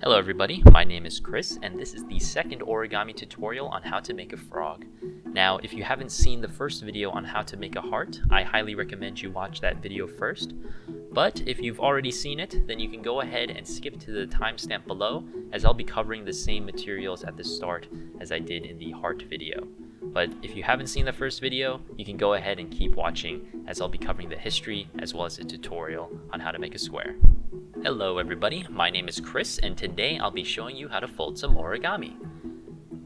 Hello everybody, my name is Chris and this is the second origami tutorial on how to make a frog. Now if you haven't seen the first video on how to make a heart, I highly recommend you watch that video first. But if you've already seen it, then you can go ahead and skip to the timestamp below, as I'll be covering the same materials at the start as I did in the heart video. But if you haven't seen the first video, you can go ahead and keep watching, as I'll be covering the history as well as a tutorial on how to make a square. Hello everybody, my name is Chris and today I'll be showing you how to fold some origami.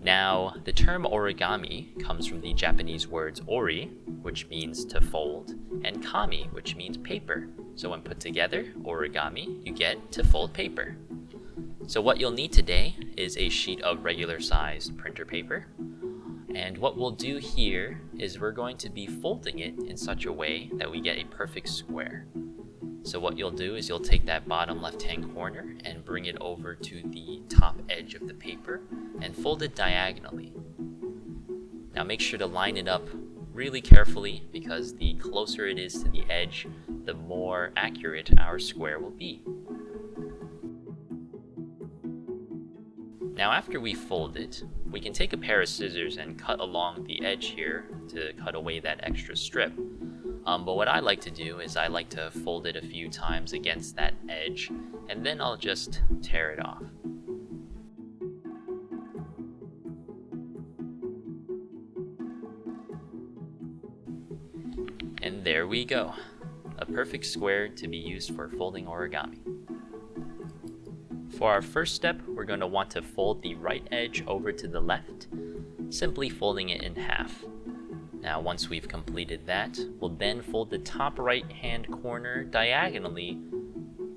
Now, the term origami comes from the Japanese words ori, which means to fold, and kami, which means paper. So when put together, origami, you get to fold paper. So what you'll need today is a sheet of regular sized printer paper. And what we'll do here is we're going to be folding it in such a way that we get a perfect square. So what you'll do is you'll take that bottom left-hand corner and bring it over to the top edge of the paper and fold it diagonally. Now make sure to line it up really carefully, because the closer it is to the edge, the more accurate our square will be. Now after we fold it, we can take a pair of scissors and cut along the edge here to cut away that extra strip. But what I like to do is I like to fold it a few times against that edge, and then I'll just tear it off. And there we go, a perfect square to be used for folding origami. For our first step, we're going to want to fold the right edge over to the left, simply folding it in half. Now once we've completed that, we'll then fold the top right hand corner diagonally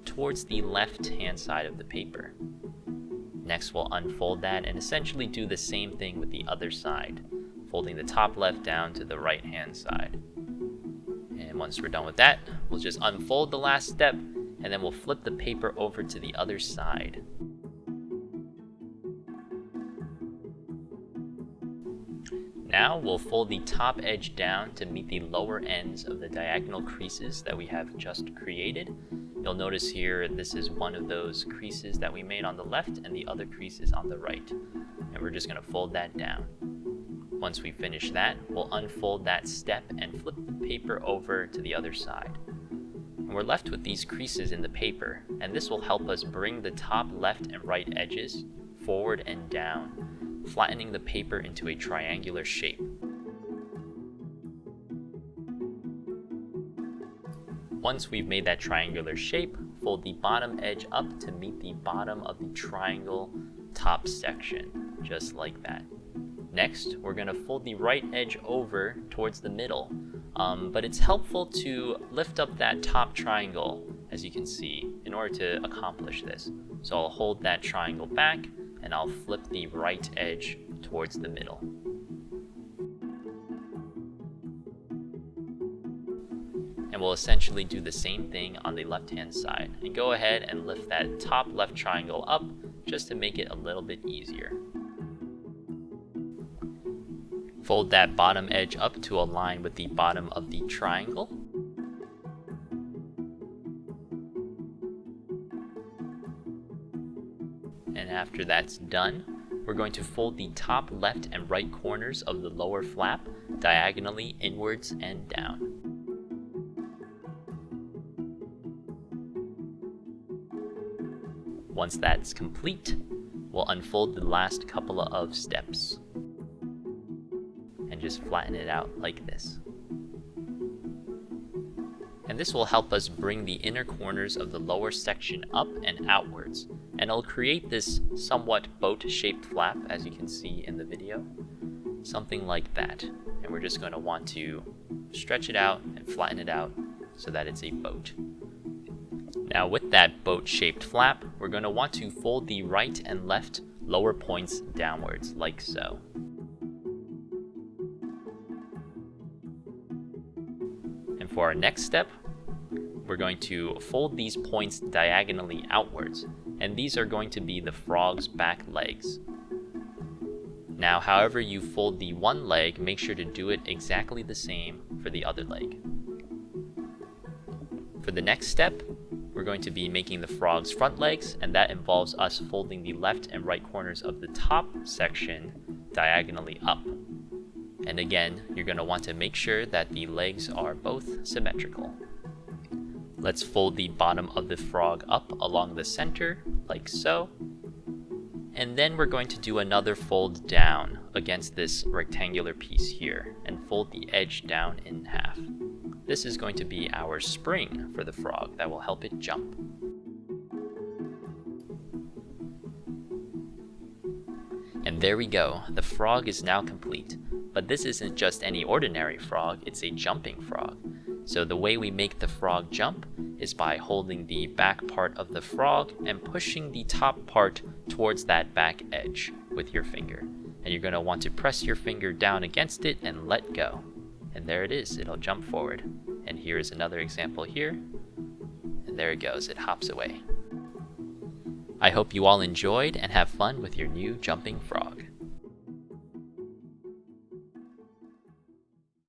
towards the left hand side of the paper. Next we'll unfold that and essentially do the same thing with the other side, folding the top left down to the right hand side. And once we're done with that, we'll just unfold the last step, and then we'll flip the paper over to the other side. Now we'll fold the top edge down to meet the lower ends of the diagonal creases that we have just created. You'll notice here this is one of those creases that we made on the left and the other creases on the right. And we're just going to fold that down. Once we finish that, we'll unfold that step and flip the paper over to the other side. And we're left with these creases in the paper, and this will help us bring the top left and right edges forward and down, flattening the paper into a triangular shape. Once we've made that triangular shape, fold the bottom edge up to meet the bottom of the triangle top section, just like that. Next, we're going to fold the right edge over towards the middle, but it's helpful to lift up that top triangle, as you can see, in order to accomplish this. So I'll hold that triangle back, and I'll flip the right edge towards the middle. And we'll essentially do the same thing on the left-hand side, and go ahead and lift that top left triangle up just to make it a little bit easier. Fold that bottom edge up to align with the bottom of the triangle. And after that's done, we're going to fold the top left and right corners of the lower flap diagonally inwards and down. Once that's complete, we'll unfold the last couple of steps and just flatten it out like this. And this will help us bring the inner corners of the lower section up and outwards, and it'll create this somewhat boat-shaped flap, as you can see in the video, something like that. And we're just going to want to stretch it out and flatten it out so that it's a boat. Now with that boat-shaped flap, we're going to want to fold the right and left lower points downwards, like so. And for our next step, we're going to fold these points diagonally outwards, and these are going to be the frog's back legs. Now, however you fold the one leg, make sure to do it exactly the same for the other leg. For the next step, we're going to be making the frog's front legs, and that involves us folding the left and right corners of the top section diagonally up. And again, you're going to want to make sure that the legs are both symmetrical. Let's fold the bottom of the frog up along the center, like so. And then we're going to do another fold down against this rectangular piece here, and fold the edge down in half. This is going to be our spring for the frog that will help it jump. And there we go, the frog is now complete. But this isn't just any ordinary frog, it's a jumping frog. So the way we make the frog jump is by holding the back part of the frog and pushing the top part towards that back edge with your finger. And you're going to want to press your finger down against it and let go. And there it is, it'll jump forward. And here's another example here. And there it goes, it hops away. I hope you all enjoyed and have fun with your new jumping frog.